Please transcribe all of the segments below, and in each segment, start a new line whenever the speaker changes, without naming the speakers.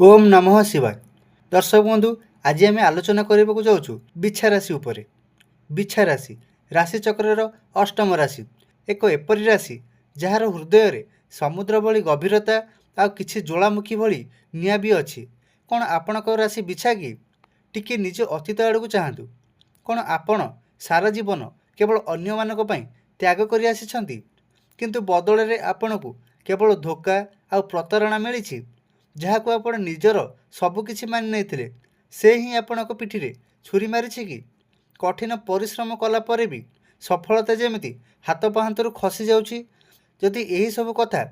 ओम नमः शिवाय। दर्शक बंधु, आज आम आलोचना करने जाऊँ बिछा राशि उपरे। बिछा राशि राशि चक्र अष्टम राशि, एक एपरी राशि जार हृदय रे समुद्र भली गभीरता आ किछि ज्वालामुखी भली निआ भी अछि। कौन आपणक राशि बिछा कि? टिके निज अतीत आड़ को चाहतु। कौन आपण सारा जीवन केवल अन्य मानक पई त्याग करि आसिछंती, किंतु बदल रे आपणकु केवल धोखा आ प्रतारणा मिली? जहाँ आप निजर सबकिछि मानि नहीं से ही आपणक पिठी छुरी मारी कि? कठिन परिश्रम कलापर भी सफलता जमी हाथ पाहांतरू खसी जाउछि। जदि यही सब कथा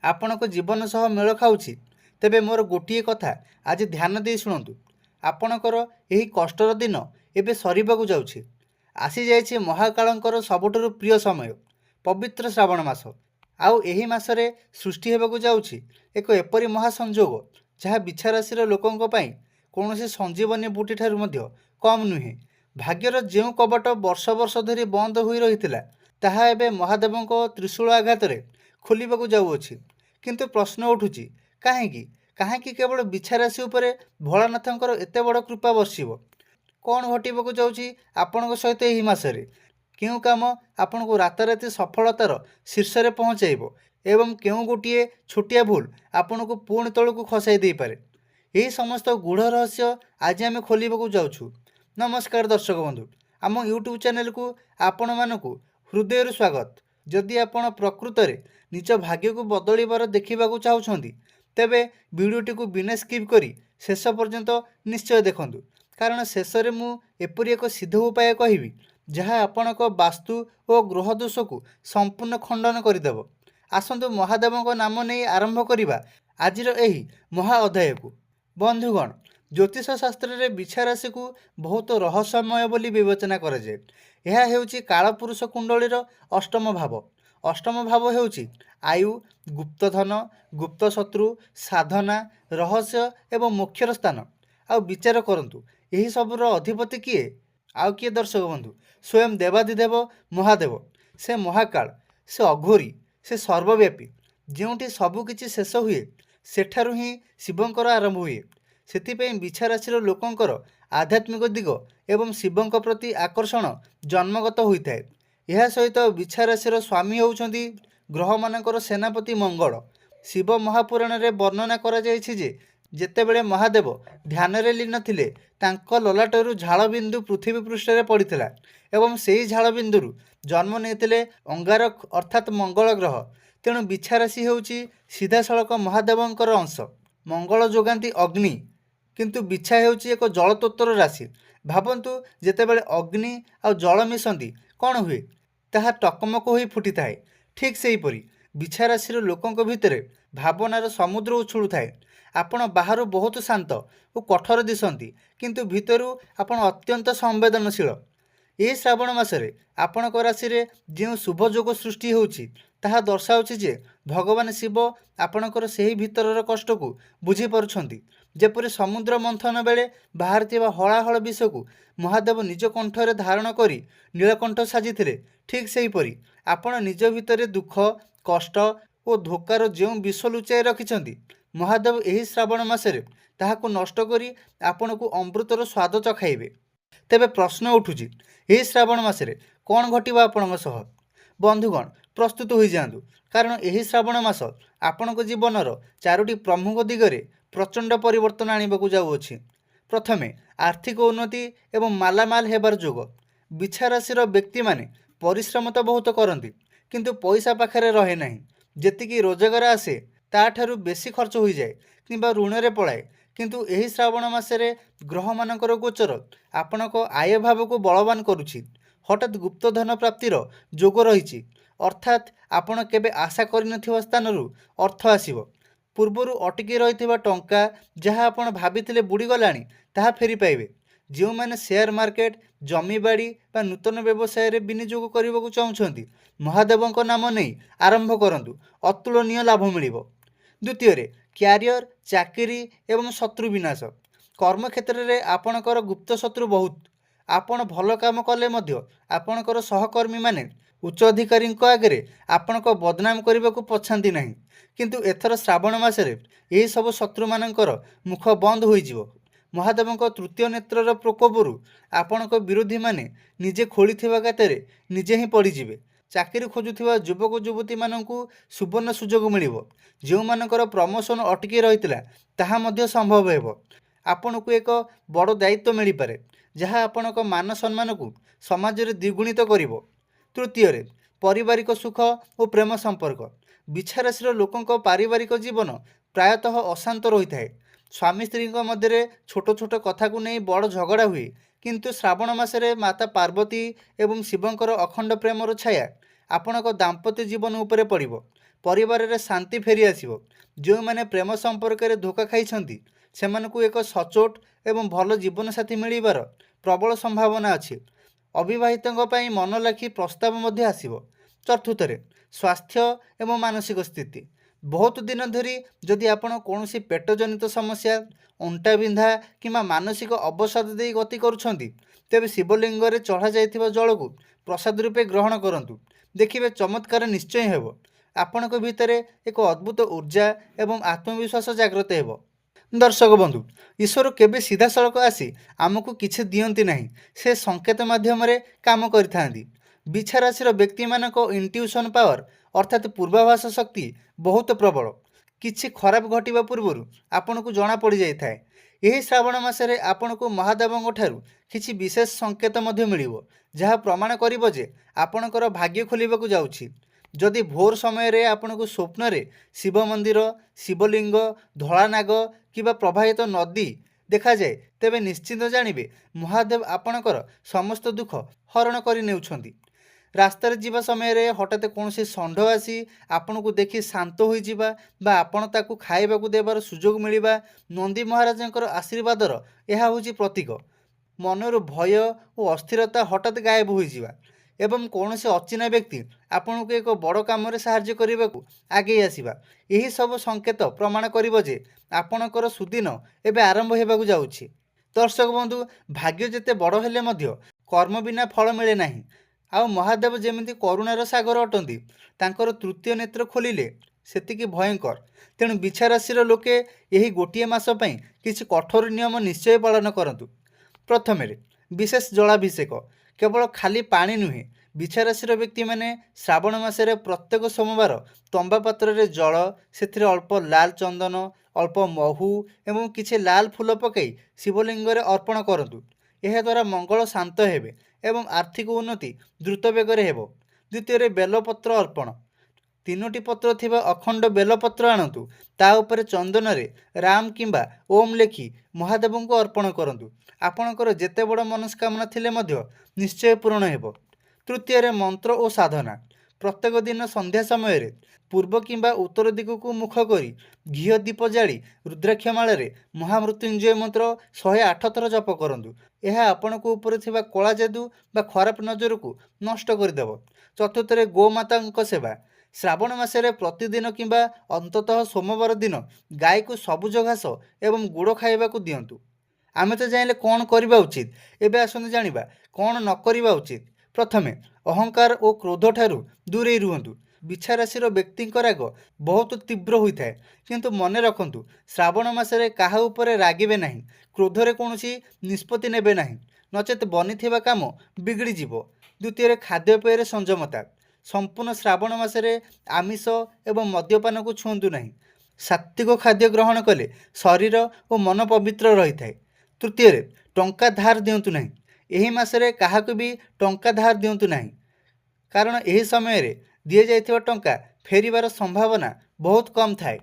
आपणक जीवन सह मेल खाउछि, तेबे मोर गोटिए कथा आज ध्यान दे शुणु। आपणकर यही कष्टर दिन एबे सरिबाकु जाउछि। आसी जाइछि महाकालंकर सबुठारु प्रिय समय, पवित्र श्रावण मास। आउ एही मासरे सृष्टि हेबाकु जाउछि एक एपरी महासंजोग जहाँ बिछा राशि लोकों पई कौनसी संजीवनी बूटी ठारू मध्य कम नुहे। भाग्यर जो कबाट वर्ष वर्ष धरी बंद होई रहिथिला, ताहा एबे महादेवंको त्रिशूल आघात खोलिबाकु जाउअछि। किंतु प्रश्न उठुछि, काहेकि केवल बिछा राशि उपरे भोलानाथंकर एते बड़ कृपा वर्षिब? कौन घटिबाकु जाउछि आपणक सहित एही मासरे? केउ काम आपन को राताराति सफलतार शीर्ष में पहुँचाइब एवं केउ गोटे छोटिया भूल आपन को पुणी तल को खसाई दे पारे? यही समस्त गूढ़ रहस्य आज आम खोलिबाकु जाउछु। नमस्कार दर्शक बंधु, आम यूट्यूब चैनल को आपण मानकु हृदय स्वागत। जदि आपण प्रकृत में निज भाग्य को बदलिबार देखिबाकु चाहुछंती, तेबे वीडियोटी को बिना स्किप करी शेष पर्यंत निश्चय देखंतु, कारण शेष में मु एपरि एक सिद्ध उपाय कहिबी जहाँ आपणक वास्तु और ग्रह दोष को संपूर्ण खंडन करदेव। आसंतु महादेवों नाम नहीं आरंभ करिबा आजिर एही महा अध्याय को। बंधुगण, ज्योतिष शास्त्र रे बिछा राशि को बहुत रहस्यमय बोली विवेचना कराए। यह हेउची कालपुरुष कुंडलीर अष्टम भाव। अष्टम भाव हेउची आयु, गुप्तधन, गुप्त शत्रु, साधना, रहस्य एवं मोक्षर स्थान। आउ विचार करंतु, यही सबुर अधिपति किए? आउ किए दर्शक बंधु? स्वयं देवादिदेव महादेव। से महाकाल, से अघोरी, से सर्वव्यापी। जोंठी सबुकिछि शेष हुए, सेठारु ही शिवंकर आरंभ हुए। सेतिपई बिछा राशि लोकंकर आध्यात्मिक दिग एवं शिवंक प्रति आकर्षण जन्मगत होता है। यह सहित बिछा राशि स्वामी होउछंती ग्रह मानकर सेनापति मंगल। शिव महापुराण रे वर्णना करा जायछि जे जेतेबेले महादेव ध्यान रे लीन थिले, तांको ललाटरू झाल बिंदु पृथ्वी पृष्ठ रे पड़िथिला एवं सेही झाल बिंदुरु जन्म नेतिले अंगारक अर्थात मंगल ग्रह। तेणु बिछा राशि हेउची सीधा सड़क महादेवंकर अंश। मंगल जोगांती अग्नि, किंतु बिछा हेउची एक जलतत्वर राशि। भाबंतु जेतेबेले अग्नि आ जल मिसंती कौन हुए? ताहा टकमक होई फुटी थाए। ठीक सेहीपरि बिछा राशि लोकों भितर भावनार समुद्र उछुलु थाए। आपण बाहर बहुत शांत और कठोर दिसंती, किंतु भितरु आपण अत्यंत संवेदनशील। ये श्रावण मासरे आपणक राशि रे जो शुभ जोग सृष्टि होउछि, ताहा दर्शाउछि जे भगवान शिव आपणकर सेही भितरर कष्ट को बुझी पारुछंती। जेपरि समुद्र मंथन बेले बाहरथिबा हलाहल विष को महादेव निज कंठरे धारण करी नीलकंठ साजिथिले, ठीक सेहीपरि आपण निज भितरे दुख, कष्ट और धोकार जो विष लुचाई रखिछंती, महादेव यही श्रावण मासरे ताहाको नष्ट करी आपण को अमृतर स्वाद चखाइबे। तेबे प्रश्न उठुछि, यही श्रावण मासरे कौन घटिबा आपणक सह? बंधुगण, प्रस्तुत हो जातु, कारण यही श्रावण मास आपणक जीवनर चारोटी प्रमुख दिगरे प्रचंड परिवर्तन आनिबाकु जाउअछि। प्रथमे आर्थिक उन्नति एवं मालामाल हेबार जोग। बिछा राशि व्यक्ति माने परिश्रम तो बहुत करती, किंतु पैसा पाखरे रहे नहीं। जेतिकी रोजगार आसे ताठारु बेसी खर्च हो जाए किंबा ऋण रे पलाए। किंतु यही श्रावण मासरे ग्रह मानकर गोचर आपणक आय भाव को बलवान करुछि। हठात गुप्तधन प्राप्तिर जोग रही, अर्थात आपण केबे आशा करिनथिबा स्थानरू अर्थ आसीबो। पूर्वरु अटकी रहिथिबा टंका जहाँ आपण भाबिथिले बुड़ी गलानी, ताहा फेरी पाइबे। जो माने शेयर मार्केट, जमी बाड़ी बा नूतन व्यवसाय रे विनियोग करबाकु चाहुछंती, महादेवंको नाम नहीं आरंभ करंतु, अतुलनीय लाभ मिलिबो। द्वितीय रे क्यारियर, चाकरी एवं शत्रु विनाश। कर्म क्षेत्र रे आपणकर गुप्त शत्रु बहुत। आपण भल काम कले मध्य आपणकर सहकर्मी माने उच्च अधिकारी आगे आपणक बदनाम करने को पछाती नहीं। କିନ୍ତୁ ଏଥର ଶ୍ରାବଣ ମାସରେ ଏହି ସବୁ ଶତ୍ରୁମାନଙ୍କର ମୁଖ ବନ୍ଦ ହୋଇଯିବ। ମହାଦେବଙ୍କ ତୃତୀୟ ନେତ୍ରର ପ୍ରକୋପରୁ ଆପଣଙ୍କ ବିରୋଧୀମାନେ ନିଜେ ଖୋଳିଥିବା ଗାତରେ ନିଜେ ହିଁ ପଡ଼ିଯିବେ। ଚାକିରି ଖୋଜୁଥିବା ଯୁବକ ଯୁବତୀମାନଙ୍କୁ ସୁବର୍ଣ୍ଣ ସୁଯୋଗ ମିଳିବ। ଯେଉଁମାନଙ୍କର ପ୍ରମୋସନ୍ ଅଟକି ରହିଥିଲା ତାହା ମଧ୍ୟ ସମ୍ଭବ ହେବ। ଆପଣଙ୍କୁ ଏକ ବଡ଼ ଦାୟିତ୍ୱ ମିଳିପାରେ, ଯାହା ଆପଣଙ୍କ ମାନ ସମ୍ମାନକୁ ସମାଜରେ ଦ୍ୱିଗୁଣିତ କରିବ। ତୃତୀୟରେ, ପାରିବାରିକ ସୁଖ ଓ ପ୍ରେମ ସମ୍ପର୍କ। ବିଛା ରାଶିର ଲୋକଙ୍କ ପାରିବାରିକ ଜୀବନ ପ୍ରାୟତଃ ଅଶାନ୍ତ ରହିଥାଏ। ସ୍ୱାମୀ ସ୍ତ୍ରୀଙ୍କ ମଧ୍ୟରେ ଛୋଟ ଛୋଟ କଥାକୁ ନେଇ ବଡ଼ ଝଗଡ଼ା ହୁଏ। କିନ୍ତୁ ଶ୍ରାବଣ ମାସରେ ମାତା ପାର୍ବତୀ ଏବଂ ଶିବଙ୍କର ଅଖଣ୍ଡ ପ୍ରେମର ଛାୟା ଆପଣଙ୍କ ଦାମ୍ପତ୍ୟ ଜୀବନ ଉପରେ ପଡ଼ିବ। ପରିବାରରେ ଶାନ୍ତି ଫେରି ଆସିବ। ଯେଉଁମାନେ ପ୍ରେମ ସମ୍ପର୍କରେ ଧୋକା ଖାଇଛନ୍ତି ସେମାନଙ୍କୁ ଏକ ସଚ୍ଚୋଟ ଏବଂ ଭଲ ଜୀବନସାଥୀ ମିଳିବାର ପ୍ରବଳ ସମ୍ଭାବନା ଅଛି। ଅବିବାହିତଙ୍କ ପାଇଁ ମନ ଲାଖି ପ୍ରସ୍ତାବ ମଧ୍ୟ ଆସିବ। ଚତୁର୍ଥରେ, ସ୍ୱାସ୍ଥ୍ୟ ଏବଂ ମାନସିକ ସ୍ଥିତି। ବହୁତ ଦିନ ଧରି ଯଦି ଆପଣ କୌଣସି ପେଟଜନିତ ସମସ୍ୟା, ଅଣ୍ଟା ବିନ୍ଧା କିମ୍ବା ମାନସିକ ଅବସାଦ ଦେଇ ଗତି କରୁଛନ୍ତି, ତେବେ ଶିବଲିଙ୍ଗରେ ଚଢ଼ାଯାଇଥିବା ଜଳକୁ ପ୍ରସାଦ ରୂପେ ଗ୍ରହଣ କରନ୍ତୁ। ଦେଖିବେ ଚମତ୍କାର ନିଶ୍ଚୟ ହେବ। ଆପଣଙ୍କ ଭିତରେ ଏକ ଅଦ୍ଭୁତ ଊର୍ଜା ଏବଂ ଆତ୍ମବିଶ୍ୱାସ ଜାଗ୍ରତ ହେବ। ଦର୍ଶକ ବନ୍ଧୁ, ଈଶ୍ୱର କେବେ ସିଧାସଳଖ ଆସି ଆମକୁ କିଛି ଦିଅନ୍ତି ନାହିଁ, ସେ ସଂକେତ ମାଧ୍ୟମରେ କାମ କରିଥାନ୍ତି। ବିଛା ରାଶିର ବ୍ୟକ୍ତିମାନଙ୍କ ଇଣ୍ଟ୍ୟୁସନ୍ ପାୱାର ଅର୍ଥାତ୍ ପୂର୍ବାଭାସ ଶକ୍ତି ବହୁତ ପ୍ରବଳ। କିଛି ଖରାପ ଘଟିବା ପୂର୍ବରୁ ଆପଣଙ୍କୁ ଜଣାପଡ଼ିଯାଇଥାଏ। ଏହି ଶ୍ରାବଣ ମାସରେ ଆପଣଙ୍କୁ ମହାଦେବଙ୍କ ଠାରୁ କିଛି ବିଶେଷ ସଂକେତ ମଧ୍ୟ ମିଳିବ, ଯାହା ପ୍ରମାଣ କରିବ ଯେ ଆପଣଙ୍କର ଭାଗ୍ୟ ଖୋଲିବାକୁ ଯାଉଛି। ଯଦି ଭୋର ସମୟରେ ଆପଣଙ୍କୁ ସ୍ୱପ୍ନରେ ଶିବ ମନ୍ଦିର, ଶିବଲିଙ୍ଗ, ଧଳା ନାଗ କିମ୍ବା ପ୍ରବାହିତ ନଦୀ ଦେଖାଯାଏ, ତେବେ ନିଶ୍ଚିନ୍ତ ଜାଣିବେ ମହାଦେବ ଆପଣଙ୍କର ସମସ୍ତ ଦୁଃଖ ହରଣ କରି ନେଉଛନ୍ତି। ରାସ୍ତାରେ ଯିବା ସମୟରେ ହଠାତ୍ କୌଣସି ଷଣ୍ଢ ଆସି ଆପଣଙ୍କୁ ଦେଖି ଶାନ୍ତ ହୋଇଯିବା ବା ଆପଣ ତାକୁ ଖାଇବାକୁ ଦେବାର ସୁଯୋଗ ମିଳିବା, ନନ୍ଦୀ ମହାରାଜଙ୍କର ଆଶୀର୍ବାଦର ଏହା ହେଉଛି ପ୍ରତୀକ। ମନରୁ ଭୟ ଓ ଅସ୍ଥିରତା ହଠାତ୍ ଗାୟବ ହୋଇଯିବା ଏବଂ କୌଣସି ଅଚିହ୍ନା ବ୍ୟକ୍ତି ଆପଣଙ୍କୁ ଏକ ବଡ଼ କାମରେ ସାହାଯ୍ୟ କରିବାକୁ ଆଗେଇ ଆସିବା, ଏହି ସବୁ ସଂକେତ ପ୍ରମାଣ କରିବ ଯେ ଆପଣଙ୍କର ସୁଦିନ ଏବେ ଆରମ୍ଭ ହେବାକୁ ଯାଉଛି। ଦର୍ଶକ ବନ୍ଧୁ, ଭାଗ୍ୟ ଯେତେ ବଡ଼ ହେଲେ ମଧ୍ୟ କର୍ମ ବିନା ଫଳ ମିଳେ ନାହିଁ। ଆଉ ମହାଦେବ ଯେମିତି କରୁଣାର ସାଗର ଅଟନ୍ତି, ତାଙ୍କର ତୃତୀୟ ନେତ୍ର ଖୋଲିଲେ ସେତିକି ଭୟଙ୍କର। ତେଣୁ ବିଛା ରାଶିର ଲୋକେ ଏହି ଗୋଟିଏ ମାସ ପାଇଁ କିଛି କଠୋର ନିୟମ ନିଶ୍ଚୟ ପାଳନ କରନ୍ତୁ। ପ୍ରଥମରେ, ବିଶେଷ ଜଳାଭିଷେକ। କେବଳ ଖାଲି ପାଣି ନୁହେଁ, ବିଛା ରାଶିର ବ୍ୟକ୍ତିମାନେ ଶ୍ରାବଣ ମାସରେ ପ୍ରତ୍ୟେକ ସୋମବାର ତମ୍ବା ପାତ୍ରରେ ଜଳ, ସେଥିରେ ଅଳ୍ପ ଲାଲ ଚନ୍ଦନ, ଅଳ୍ପ ମହୁ ଏବଂ କିଛି ଲାଲ ଫୁଲ ପକାଇ ଶିବଲିଙ୍ଗରେ ଅର୍ପଣ କରନ୍ତୁ। ଏହାଦ୍ୱାରା ମଙ୍ଗଳ ଶାନ୍ତ ହେବେ ଏବଂ ଆର୍ଥିକ ଉନ୍ନତି ଦ୍ରୁତ ବେଗରେ ହେବ। ଦ୍ୱିତୀୟରେ, ବେଲପତ୍ର ଅର୍ପଣ। 3ଟି ପତ୍ର ଥିବା ଅଖଣ୍ଡ ବେଲପତ୍ର ଆଣନ୍ତୁ। ତା ଉପରେ ଚନ୍ଦନରେ ରାମ କିମ୍ବା ଓମ୍ ଲେଖି ମହାଦେବଙ୍କୁ ଅର୍ପଣ କରନ୍ତୁ। ଆପଣଙ୍କର ଯେତେ ବଡ଼ ମନସ୍କାମନା ଥିଲେ ମଧ୍ୟ ନିଶ୍ଚୟ ପୂରଣ ହେବ। ତୃତୀୟରେ, ମନ୍ତ୍ର ଓ ସାଧନା। ପ୍ରତ୍ୟେକ ଦିନ ସନ୍ଧ୍ୟା ସମୟରେ ପୂର୍ବ କିମ୍ବା ଉତ୍ତର ଦିଗକୁ ମୁଖ କରି ଘିଅ ଦୀପ ଜାଳି ରୁଦ୍ରାକ୍ଷମାଳାରେ ମହାମୃତ୍ୟୁଞ୍ଜୟ ମନ୍ତ୍ର 108 ଥର ଜପ କରନ୍ତୁ। ଏହା ଆପଣଙ୍କ ଉପରେ ଥିବା କଳା ଯାଦୁ ବା ଖରାପ ନଜରକୁ ନଷ୍ଟ କରିଦେବ। ଚତୁର୍ଥରେ, ଗୋମାତାଙ୍କ ସେବା। ଶ୍ରାବଣ ମାସରେ ପ୍ରତିଦିନ କିମ୍ବା ଅନ୍ତତଃ ସୋମବାର ଦିନ ଗାଈକୁ ସବୁଜ ଘାସ ଏବଂ ଗୁଡ଼ ଖାଇବାକୁ ଦିଅନ୍ତୁ। ଆମେ ତ ଜାଣିଲେ କ'ଣ କରିବା ଉଚିତ, ଏବେ ଆସନ୍ତୁ ଜାଣିବା କ'ଣ ନ କରିବା ଉଚିତ। ପ୍ରଥମେ, ଅହଙ୍କାର ଓ କ୍ରୋଧଠାରୁ ଦୂରେଇ ରୁହନ୍ତୁ। ବିଛା ରାଶିର ବ୍ୟକ୍ତିଙ୍କ ରାଗ ବହୁତ ତୀବ୍ର ହୋଇଥାଏ, କିନ୍ତୁ ମନେ ରଖନ୍ତୁ ଶ୍ରାବଣ ମାସରେ କାହା ଉପରେ ରାଗିବେ ନାହିଁ, କ୍ରୋଧରେ କୌଣସି ନିଷ୍ପତ୍ତି ନେବେ ନାହିଁ, ନଚେତ୍ ବନିଥିବା କାମ ବିଗିଡ଼ିଯିବ। ଦ୍ୱିତୀୟରେ, ଖାଦ୍ୟପେୟରେ ସଂଯମତା। ସମ୍ପୂର୍ଣ୍ଣ ଶ୍ରାବଣ ମାସରେ ଆମିଷ ଏବଂ ମଦ୍ୟପାନକୁ ଛୁଅନ୍ତୁ ନାହିଁ। ସାତ୍ତ୍ୱିକ ଖାଦ୍ୟ ଗ୍ରହଣ କଲେ ଶରୀର ଓ ମନ ପବିତ୍ର ରହିଥାଏ। ତୃତୀୟରେ, ଟଙ୍କା ଧାର ଦିଅନ୍ତୁ ନାହିଁ। ଏହି ମାସରେ କାହାକୁ ବି ଟଙ୍କା ଧାର ଦିଅନ୍ତୁ ନାହିଁ, କାରଣ ଏହି ସମୟରେ ଦିଆଯାଇଥିବା ଟଙ୍କା ଫେରିବାର ସମ୍ଭାବନା ବହୁତ କମ୍ ଥାଏ।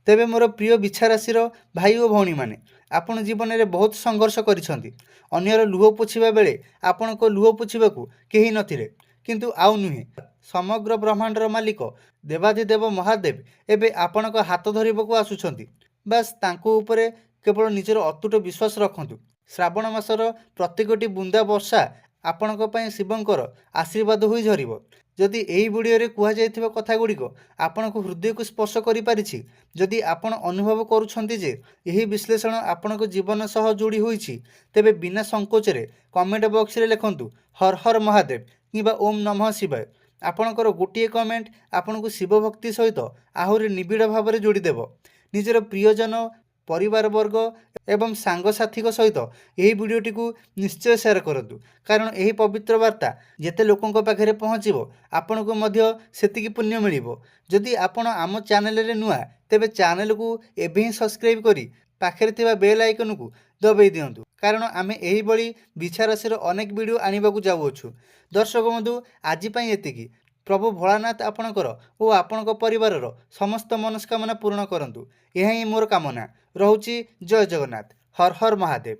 ତେବେ ମୋର ପ୍ରିୟ ବିଛା ରାଶିର ଭାଇ ଓ ଭଉଣୀମାନେ, ଆପଣ ଜୀବନରେ ବହୁତ ସଂଘର୍ଷ କରିଛନ୍ତି। ଅନ୍ୟର ଲୁହ ପୋଛିବା ବେଳେ ଆପଣଙ୍କ ଲୁହ ପୋଛିବାକୁ କେହି ନଥିଲେ, କିନ୍ତୁ ଆଉ ନୁହେଁ, ସମଗ୍ର ବ୍ରହ୍ମାଣ୍ଡର ମାଲିକ ଦେବାଧିଦେବ ମହାଦେବ ଏବେ ଆପଣଙ୍କ ହାତ ଧରିବାକୁ ଆସୁଛନ୍ତି। ବାସ୍ ତାଙ୍କ ଉପରେ କେବଳ ନିଜର ଅତୁଟ ବିଶ୍ୱାସ ରଖନ୍ତୁ। ଶ୍ରାବଣ ମାସର ପ୍ରତ୍ୟେକଟି ବୁନ୍ଦା ବର୍ଷା ଆପଣଙ୍କ ପାଇଁ ଶିବଙ୍କର ଆଶୀର୍ବାଦ ହୋଇ ଝରିବ। ଯଦି ଏହି ଭିଡ଼ିଓରେ କୁହାଯାଇଥିବା କଥାଗୁଡ଼ିକ ଆପଣଙ୍କ ହୃଦୟକୁ ସ୍ପର୍ଶ କରିପାରିଛି, ଯଦି ଆପଣ ଅନୁଭବ କରୁଛନ୍ତି ଯେ ଏହି ବିଶ୍ଳେଷଣ ଆପଣଙ୍କ ଜୀବନ ସହ ଯୋଡ଼ି ହୋଇଛି, ତେବେ ବିନା ସଂକୋଚରେ କମେଣ୍ଟ ବକ୍ସରେ ଲେଖନ୍ତୁ ହର ହର ମହାଦେବ କିମ୍ବା ଓମ୍ ନମଃ ଶିବାୟ। ଆପଣଙ୍କର ଗୋଟିଏ କମେଣ୍ଟ ଆପଣଙ୍କୁ ଶିବ ଭକ୍ତି ସହିତ ଆହୁରି ନିବିଡ଼ ଭାବରେ ଯୋଡ଼ିଦେବ। ନିଜର ପ୍ରିୟଜନ, ପରିବାରବର୍ଗ ଏବଂ ସାଙ୍ଗସାଥୀଙ୍କ ସହିତ ଏହି ଭିଡ଼ିଓଟିକୁ ନିଶ୍ଚୟ ସେୟାର କରନ୍ତୁ, କାରଣ ଏହି ପବିତ୍ର ବାର୍ତ୍ତା ଯେତେ ଲୋକଙ୍କ ପାଖରେ ପହଞ୍ଚିବ ଆପଣଙ୍କୁ ମଧ୍ୟ ସେତିକି ପୁଣ୍ୟ ମିଳିବ। ଯଦି ଆପଣ ଆମ ଚ୍ୟାନେଲରେ ନୂଆ, ତେବେ ଚ୍ୟାନେଲକୁ ଏବେ ହିଁ ସବସ୍କ୍ରାଇବ୍ କରି ପାଖରେ ଥିବା ବେଲ୍ ଆଇକନକୁ ଦବାଇ ଦିଅନ୍ତୁ, କାରଣ ଆମେ ଏହିଭଳି ବିଛାରାଶିର ଅନେକ ଭିଡ଼ିଓ ଆଣିବାକୁ ଯାଉଅଛୁ। ଦର୍ଶକ ବନ୍ଧୁ, ଆଜି ପାଇଁ ଏତିକି। ପ୍ରଭୁ ଭୋଳାନାଥ ଆପଣଙ୍କର ଓ ଆପଣଙ୍କ ପରିବାରର ସମସ୍ତ ମନସ୍କାମନା ପୂରଣ କରନ୍ତୁ, ଏହା ହିଁ ମୋର କାମନା। ରହୁଛି। ଜୟ ଜଗନ୍ନାଥ। ହର ହର ମହାଦେବ।